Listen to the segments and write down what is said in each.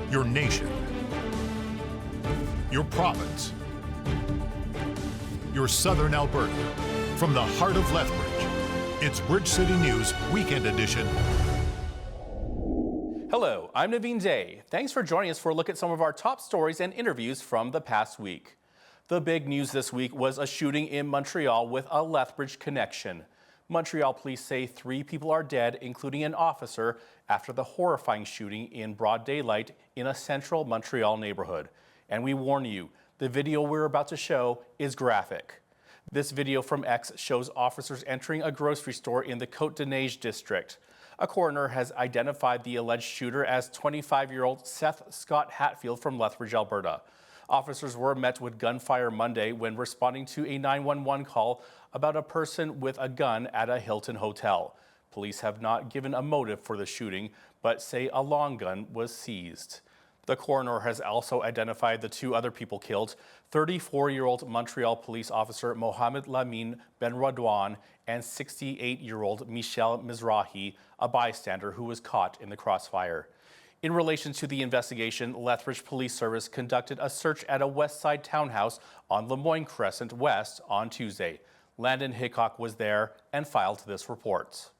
your nation, your province, your southern Alberta. From the heart of Lethbridge, it's Bridge City News Weekend Edition. Hello, I'm Naveen Day. Thanks for joining us for a look at some of our top stories and interviews from the past week. The big news this week was a shooting in Montreal with a Lethbridge connection. Montreal police say 3 people are dead, including an officer, after the horrifying shooting in broad daylight in a central Montreal neighborhood. And we warn you, the video we're about to show is graphic. This video from X shows officers entering a grocery store in the Côte-de-Neige district. A coroner has identified the alleged shooter as 25-year-old Seth Scott Hatfield from Lethbridge, Alberta. Officers were met with gunfire Monday when responding to a 911 call about a person with a gun at a Hilton hotel. Police have not given a motive for the shooting, but say a long gun was seized. The coroner has also identified the 2 other people killed, 34-year-old Montreal police officer Mohamed Lamine Benradouane and 68-year-old Michel Mizrahi, a bystander who was caught in the crossfire. In relation to the investigation, Lethbridge Police Service conducted a search at a West Side townhouse on Lemoyne Crescent West on Tuesday. Landon Hickok was there and filed this report.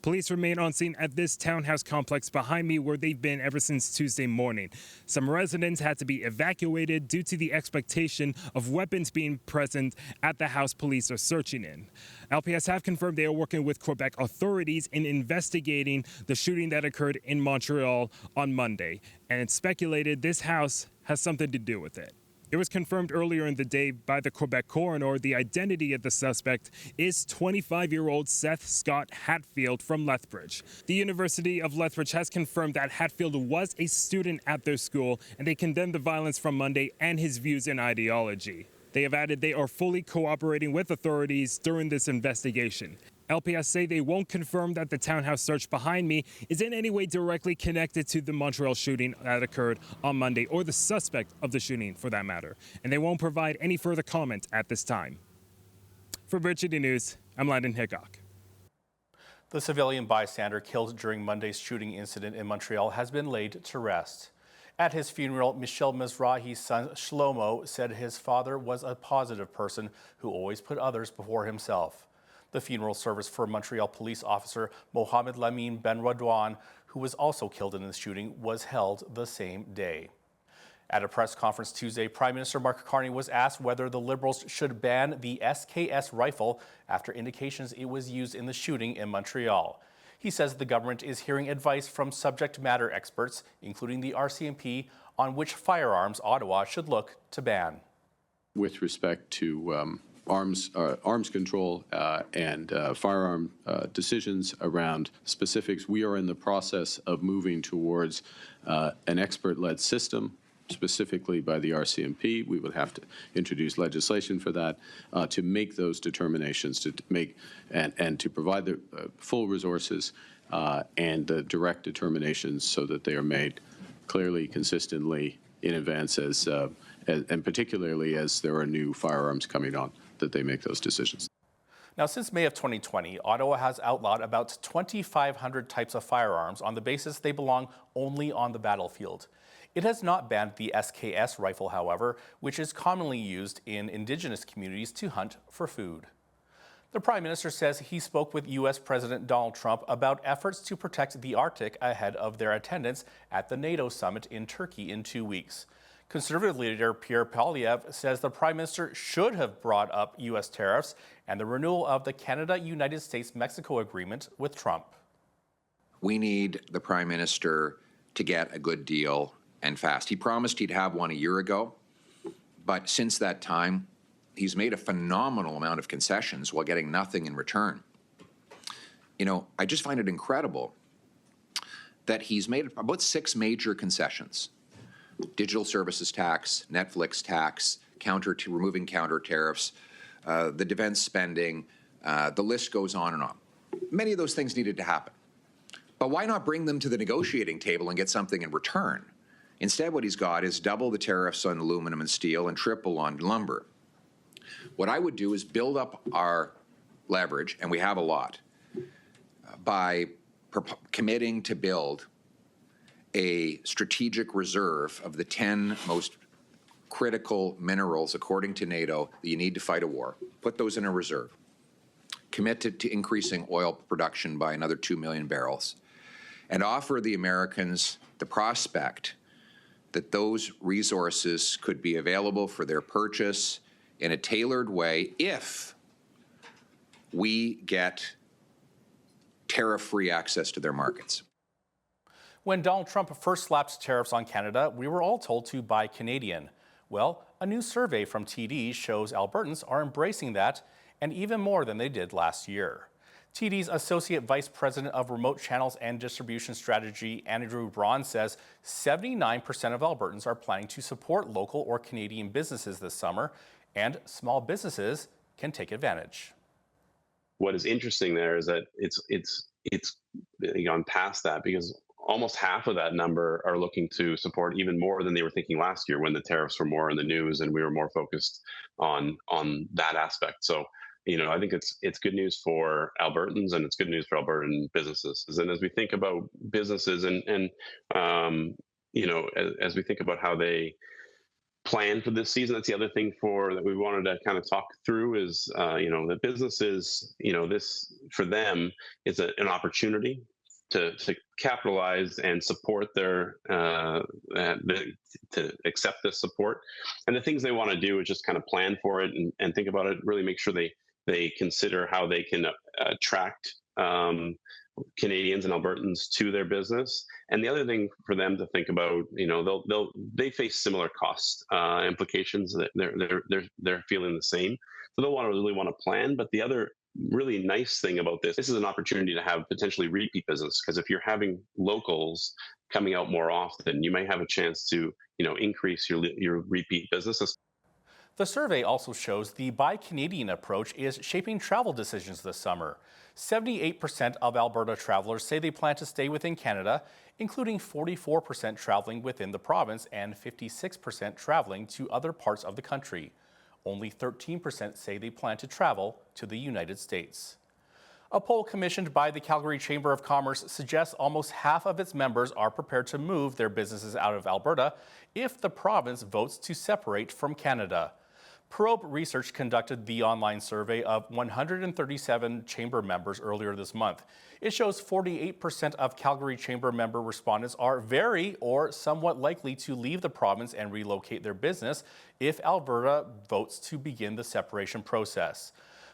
Police remain on scene at this townhouse complex behind me where they've been ever since Tuesday morning. Some residents had to be evacuated due to the expectation of weapons being present at the house police are searching in. LPS have confirmed they are working with Quebec authorities in investigating the shooting that occurred in Montreal on Monday, and it's speculated this house has something to do with it. It was confirmed earlier in the day by the Quebec coroner the identity of the suspect is 25-year-old Seth Scott Hatfield from Lethbridge. The University of Lethbridge has confirmed that Hatfield was a student at their school, and they condemned the violence from Monday and his views and ideology. They have added they are fully cooperating with authorities during this investigation. LPS say they won't confirm that the townhouse search behind me is in any way directly connected to the Montreal shooting that occurred on Monday, or the suspect of the shooting for that matter, and they won't provide any further comment at this time. For Bridge City News, I'm Landon Hickok. The civilian bystander killed during Monday's shooting incident in Montreal has been laid to rest. At his funeral, Michel Mizrahi's son Shlomo said his father was a positive person who always put others before himself. The funeral service for Montreal police officer Mohamed Lamine Benradouane, who was also killed in the shooting, was held the same day. At a press conference Tuesday, Prime Minister Mark Carney was asked whether the Liberals should ban the SKS rifle after indications it was used in the shooting in Montreal. He says the government is hearing advice from subject matter experts, including the RCMP, on which firearms Ottawa should look to ban. With respect to arms control and firearm decisions around specifics, we are in the process of moving towards an expert-led system, specifically by the RCMP. We would have to introduce legislation for that to make those determinations, to make and to provide the full resources and the direct determinations so that they are made clearly, consistently in advance and particularly as there are new firearms coming on, that they make those decisions. Now, since May of 2020, Ottawa has outlawed about 2,500 types of firearms on the basis they belong only on the battlefield. It has not banned the SKS rifle, however, which is commonly used in Indigenous communities to hunt for food. The Prime Minister says he spoke with U.S. President Donald Trump about efforts to protect the Arctic ahead of their attendance at the NATO summit in Turkey in 2 weeks. Conservative Leader Pierre Poilievre says the Prime Minister should have brought up U.S. tariffs and the renewal of the Canada-United States-Mexico agreement with Trump. We need the Prime Minister to get a good deal and fast. He promised he'd have one a year ago, but since that time, he's made a phenomenal amount of concessions while getting nothing in return. You know, I just find it incredible that he's made about 6 major concessions: digital services tax, Netflix tax, removing counter tariffs, the defense spending, the list goes on and on. Many of those things needed to happen. But why not bring them to the negotiating table and get something in return? Instead, what he's got is double the tariffs on aluminum and steel and triple on lumber. What I would do is build up our leverage, and we have a lot, by committing to build a strategic reserve of the 10 most critical minerals, according to NATO, that you need to fight a war. Put those in a reserve. Commit to increasing oil production by another 2 million barrels, and offer the Americans the prospect that those resources could be available for their purchase in a tailored way if we get tariff-free access to their markets. When Donald Trump first slapped tariffs on Canada, we were all told to buy Canadian. Well, a new survey from TD shows Albertans are embracing that, and even more than they did last year. TD's Associate Vice President of Remote Channels and Distribution Strategy, Andrew Braun, says 79% of Albertans are planning to support local or Canadian businesses this summer, and small businesses can take advantage. What is interesting there is that it's gone past that, because almost half of that number are looking to support even more than they were thinking last year when the tariffs were more in the news and we were more focused on that aspect. So, I think it's good news for Albertans and it's good news for Albertan businesses. And as we think about businesses and as we think about how they plan for this season, that's the other thing that we wanted to kind of talk through is, the businesses, this for them is an opportunity to capitalize and support to accept this support. And the things they want to do is just kind of plan for it and think about it, really make sure they consider how they can attract Canadians and Albertans to their business. And the other thing for them to think about, they face similar cost implications that they're feeling the same. So they'll really want to plan. But the other really nice thing about this is an opportunity to have potentially repeat business, because if you're having locals coming out more often, you may have a chance to, increase your repeat business. The survey also shows the Buy Canadian approach is shaping travel decisions this summer. 78% of Alberta travelers say they plan to stay within Canada, including 44% traveling within the province and 56% traveling to other parts of the country. Only 13% say they plan to travel to the United States. A poll commissioned by the Calgary Chamber of Commerce suggests almost half of its members are prepared to move their businesses out of Alberta if the province votes to separate from Canada. Probe Research conducted the online survey of 137 chamber members earlier this month. It shows 48% of Calgary Chamber member respondents are very or somewhat likely to leave the province and relocate their business if Alberta votes to begin the separation process.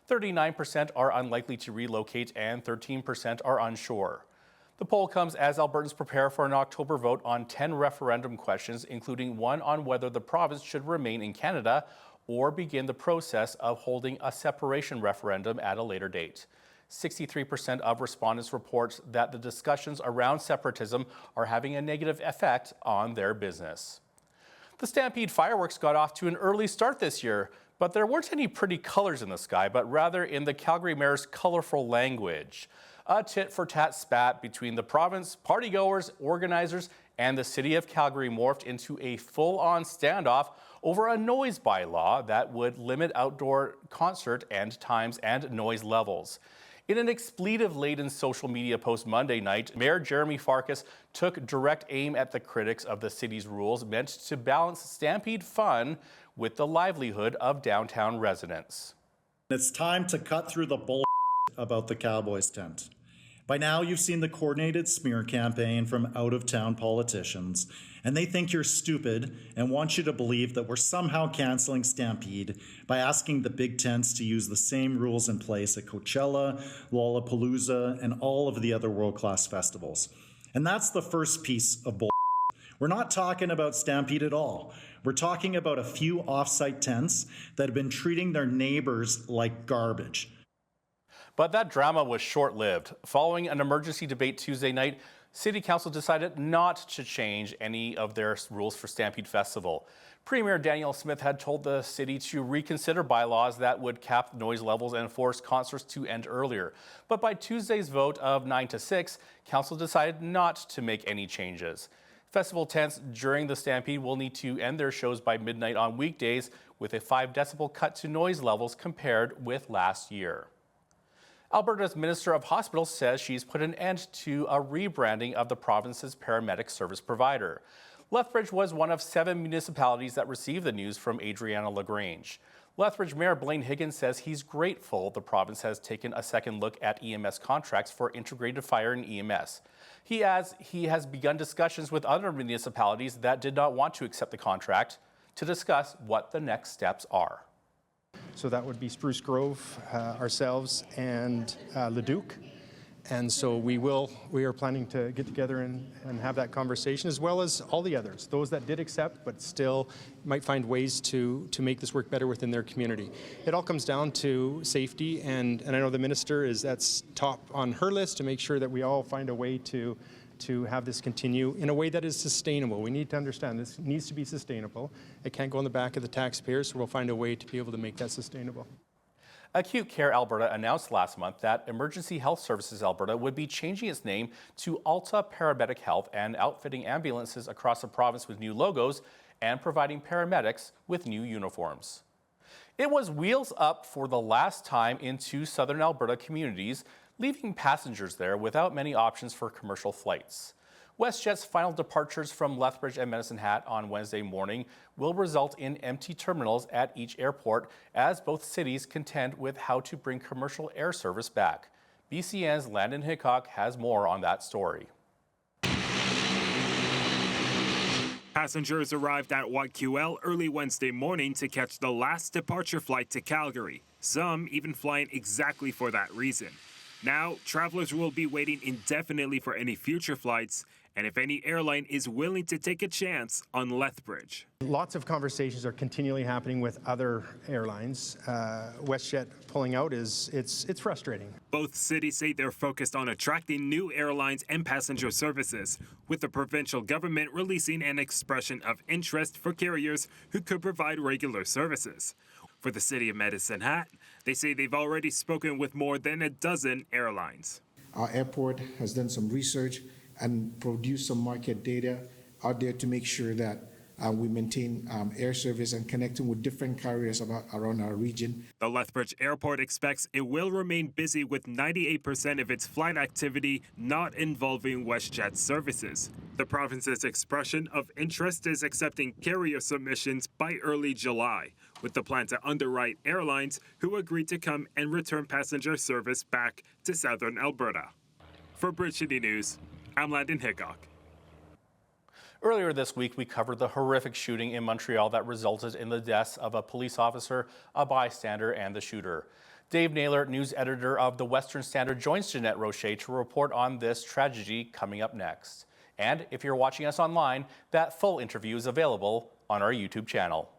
39% are unlikely to relocate and 13% are unsure. The poll comes as Albertans prepare for an October vote on 10 referendum questions, including one on whether the province should remain in Canada or begin the process of holding a separation referendum at a later date. 63% of respondents report that the discussions around separatism are having a negative effect on their business. The Stampede fireworks got off to an early start this year, but there weren't any pretty colors in the sky, but rather in the Calgary Mayor's colorful language. A tit-for-tat spat between the province, partygoers, organizers, and the city of Calgary morphed into a full-on standoff over a noise bylaw that would limit outdoor concert and times and noise levels. In an expletive-laden social media post Monday night, Mayor Jeremy Farkas took direct aim at the critics of the city's rules meant to balance Stampede fun with the livelihood of downtown residents. It's time to cut through the bull about the Cowboys tent. By now, you've seen the coordinated smear campaign from out-of-town politicians, and they think you're stupid and want you to believe that we're somehow canceling Stampede by asking the big tents to use the same rules in place at Coachella, Lollapalooza, and all of the other world-class festivals. And that's the first piece of bull. We're not talking about Stampede at all. We're talking about a few off-site tents that have been treating their neighbors like garbage. But that drama was short-lived. Following an emergency debate Tuesday night, City Council decided not to change any of their rules for Stampede Festival. Premier Danielle Smith had told the city to reconsider bylaws that would cap noise levels and force concerts to end earlier. But by Tuesday's vote of 9-6, Council decided not to make any changes. Festival tents during the Stampede will need to end their shows by midnight on weekdays with a 5 decibel cut to noise levels compared with last year. Alberta's Minister of Hospitals says she's put an end to a rebranding of the province's paramedic service provider. Lethbridge was one of 7 municipalities that received the news from Adriana LaGrange. Lethbridge Mayor Blaine Higgins says he's grateful the province has taken a second look at EMS contracts for integrated fire and EMS. He adds he has begun discussions with other municipalities that did not want to accept the contract to discuss what the next steps are. So that would be Spruce Grove, ourselves, and Leduc. And so we are planning to get together and have that conversation, as well as all the others, those that did accept but still might find ways to make this work better within their community. It all comes down to safety, and I know the minister that's top on her list to make sure that we all find a way to have this continue in a way that is sustainable. We need to understand this needs to be sustainable. It can't go on the back of the taxpayers, so we'll find a way to be able to make that sustainable. Acute Care Alberta announced last month that Emergency Health Services Alberta would be changing its name to Alta Paramedic Health and outfitting ambulances across the province with new logos and providing paramedics with new uniforms. It was wheels up for the last time in 2 southern Alberta communities, leaving passengers there without many options for commercial flights. WestJet's final departures from Lethbridge and Medicine Hat on Wednesday morning will result in empty terminals at each airport as both cities contend with how to bring commercial air service back. BCN's Landon Hickok has more on that story. Passengers arrived at YQL early Wednesday morning to catch the last departure flight to Calgary, some even flying exactly for that reason. Now, travelers will be waiting indefinitely for any future flights, and if any airline is willing to take a chance on Lethbridge. Lots of conversations are continually happening with other airlines. WestJet pulling out it's frustrating. Both cities say they're focused on attracting new airlines and passenger services, with the provincial government releasing an expression of interest for carriers who could provide regular services. For the city of Medicine Hat, they say they've already spoken with more than a dozen airlines. Our airport has done some research and produced some market data out there to make sure that we maintain air service and connecting with different carriers around our region. The Lethbridge Airport expects it will remain busy with 98% of its flight activity not involving WestJet services. The province's expression of interest is accepting carrier submissions by early July, with the plan to underwrite airlines who agreed to come and return passenger service back to southern Alberta. For Bridge City News, I'm Landon Hickok. Earlier this week, we covered the horrific shooting in Montreal that resulted in the deaths of a police officer, a bystander, and the shooter. Dave Naylor, news editor of the Western Standard, joins Jeanette Rocher to report on this tragedy coming up next. And if you're watching us online, that full interview is available on our YouTube channel.